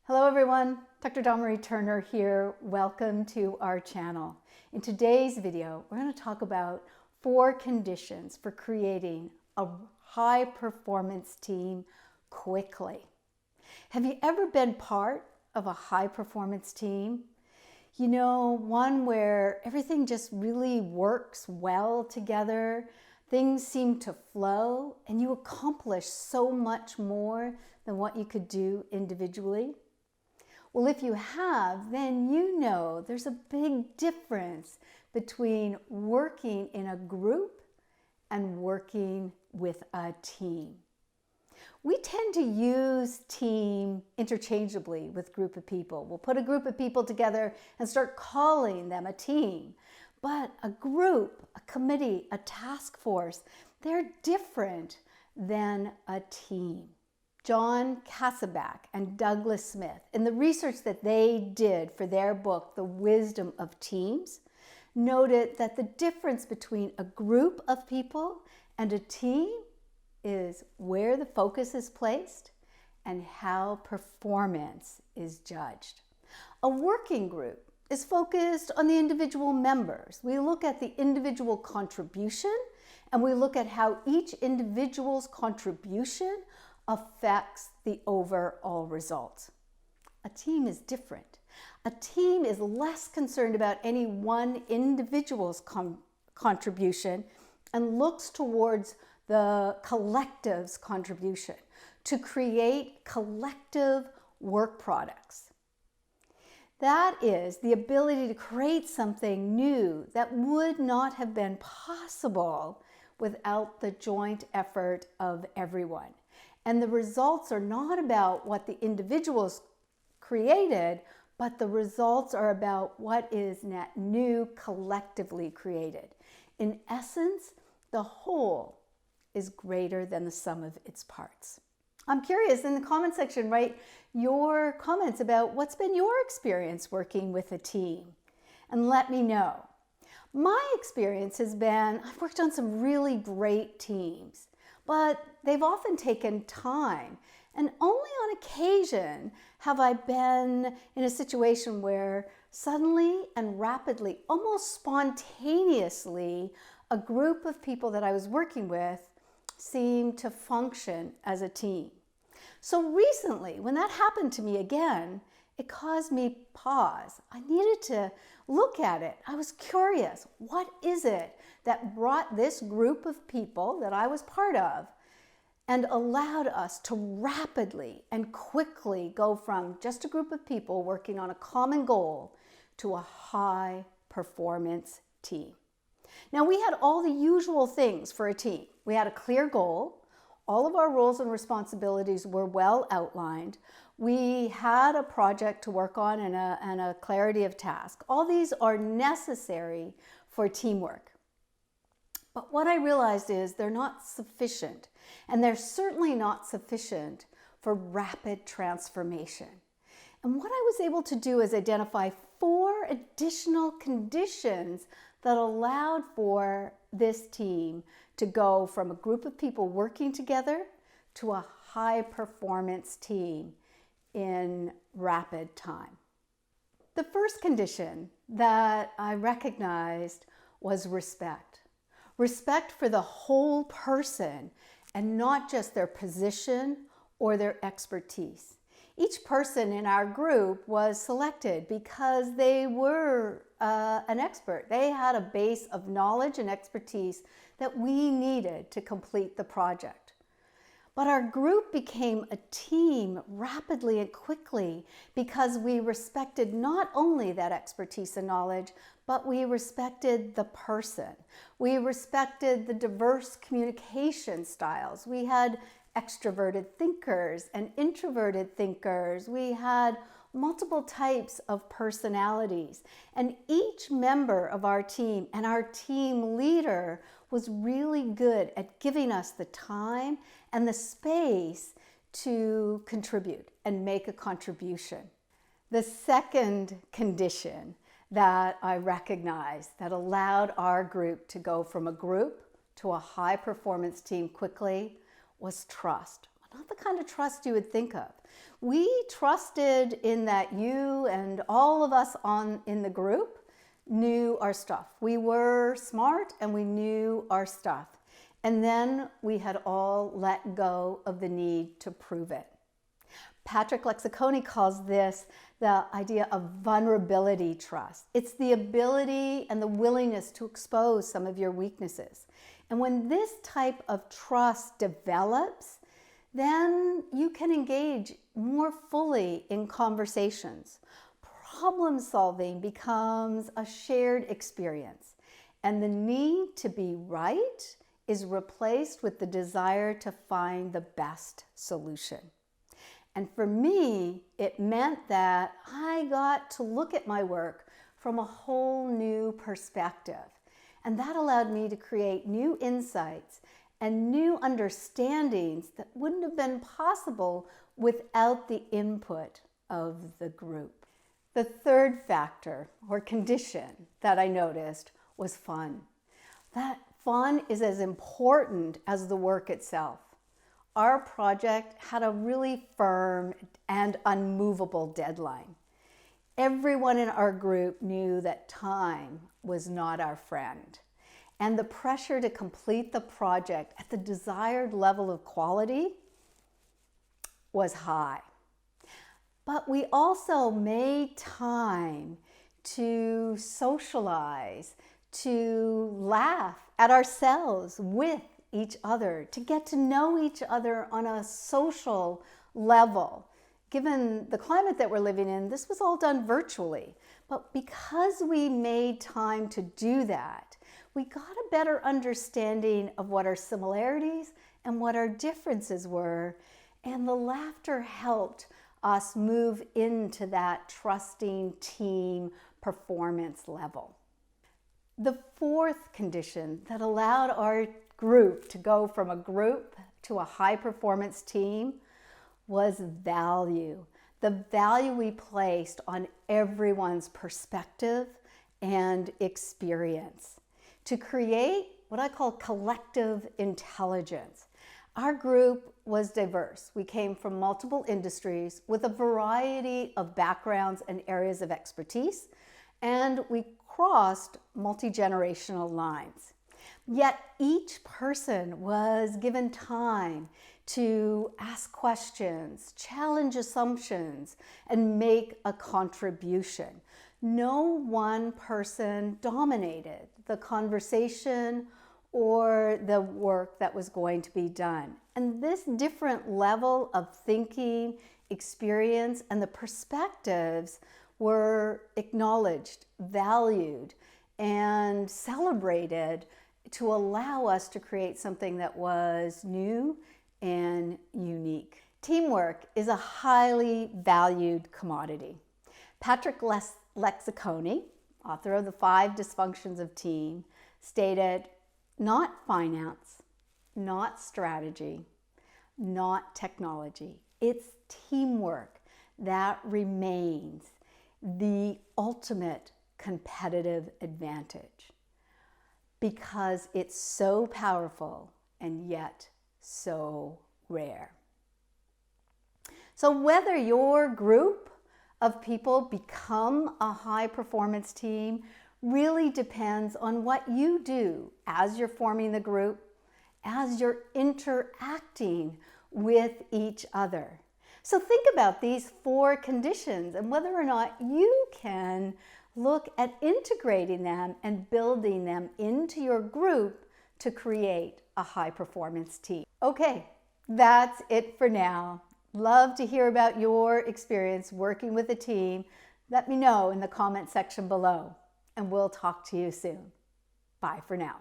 Hello everyone, Dr. Dawn-Marie Turner here. Welcome to our channel. In today's video, we're going to talk about 4 conditions for creating a high performance team quickly. Have you ever been part of a high performance team? You know, one where everything just really works well together, things seem to flow, and you accomplish so much more than what you could do individually? Well, if you have, then you know there's a big difference between working in a group and working with a team. We tend to use team interchangeably with group of people. We'll put a group of people together and start calling them a team. But a group, a committee, a task force, they're different than a team. John Kasabak and Douglas Smith, in the research that they did for their book, The Wisdom of Teams, noted that the difference between a group of people and a team is where the focus is placed and how performance is judged. A working group is focused on the individual members. We look at the individual contribution and we look at how each individual's contribution affects the overall result. A team is different. A team is less concerned about any one individual's contribution and looks towards the collective's contribution to create collective work products. That is the ability to create something new that would not have been possible without the joint effort of everyone. And the results are not about what the individuals created, but the results are about what is new collectively created. In essence, the whole is greater than the sum of its parts. I'm curious, in the comment section, write your comments about what's been your experience working with a team, and let me know. My experience has been, I've worked on some really great teams, but they've often taken time, and only on occasion have I been in a situation where suddenly and rapidly, almost spontaneously, a group of people that I was working with seemed to function as a team. So recently, when that happened to me again, it caused me pause. I needed to look at it. I was curious, what is it that brought this group of people that I was part of and allowed us to rapidly and quickly go from just a group of people working on a common goal to a high performance team? Now, we had all the usual things for a team. We had a clear goal. All of our roles and responsibilities were well outlined. We had a project to work on and a clarity of task. All these are necessary for teamwork. But what I realized is they're not sufficient, and they're certainly not sufficient for rapid transformation. And what I was able to do is identify 4 additional conditions that allowed for this team to go from a group of people working together to a high performance team in rapid time. The first condition that I recognized was respect. Respect for the whole person and not just their position or their expertise. Each person in our group was selected because they were an expert. They had a base of knowledge and expertise that we needed to complete the project. But our group became a team rapidly and quickly because we respected not only that expertise and knowledge, but we respected the person. We respected the diverse communication styles. We had extroverted thinkers and introverted thinkers. We had multiple types of personalities, and each member of our team and our team leader was really good at giving us the time and the space to contribute and make a contribution. The second condition that I recognized that allowed our group to go from a group to a high performance team quickly was trust. not the kind of trust you would think of. We trusted in that you and all of us in the group knew our stuff. We were smart and we knew our stuff. And then we had all let go of the need to prove it. Patrick Lexiconi calls this the idea of vulnerability trust. It's the ability and the willingness to expose some of your weaknesses. And when this type of trust develops, then you can engage more fully in conversations. Problem solving becomes a shared experience, and the need to be right is replaced with the desire to find the best solution. And for me, it meant that I got to look at my work from a whole new perspective. And that allowed me to create new insights and new understandings that wouldn't have been possible without the input of the group. The third factor or condition that I noticed was fun. That fun is as important as the work itself. Our project had a really firm and unmovable deadline. Everyone in our group knew that time was not our friend, and the pressure to complete the project at the desired level of quality was high. But we also made time to socialize, to laugh at ourselves with each other, to get to know each other on a social level. Given the climate that we're living in, this was all done virtually. But because we made time to do that, we got a better understanding of what our similarities and what our differences were, and the laughter helped us move into that trusting team performance level. The fourth condition that allowed our group to go from a group to a high-performance team was value. The value we placed on everyone's perspective and experience to create what I call collective intelligence. Our group was diverse. We came from multiple industries with a variety of backgrounds and areas of expertise, and we crossed multi-generational lines. Yet each person was given time to ask questions, challenge assumptions, and make a contribution. No one person dominated the conversation or the work that was going to be done. And this different level of thinking, experience, and the perspectives were acknowledged, valued, and celebrated to allow us to create something that was new and unique. Teamwork is a highly valued commodity. Patrick Lexiconi, author of The 5 Dysfunctions of Team, stated, not finance, not strategy, not technology. It's teamwork that remains the ultimate competitive advantage, because it's so powerful and yet so rare. So whether your group of people become a high-performance team really depends on what you do as you're forming the group, as you're interacting with each other. So think about these 4 conditions and whether or not you can look at integrating them and building them into your group to create a high-performance team. Okay, that's it for now. Love to hear about your experience working with a team. Let me know in the comment section below, and we'll talk to you soon. Bye for now.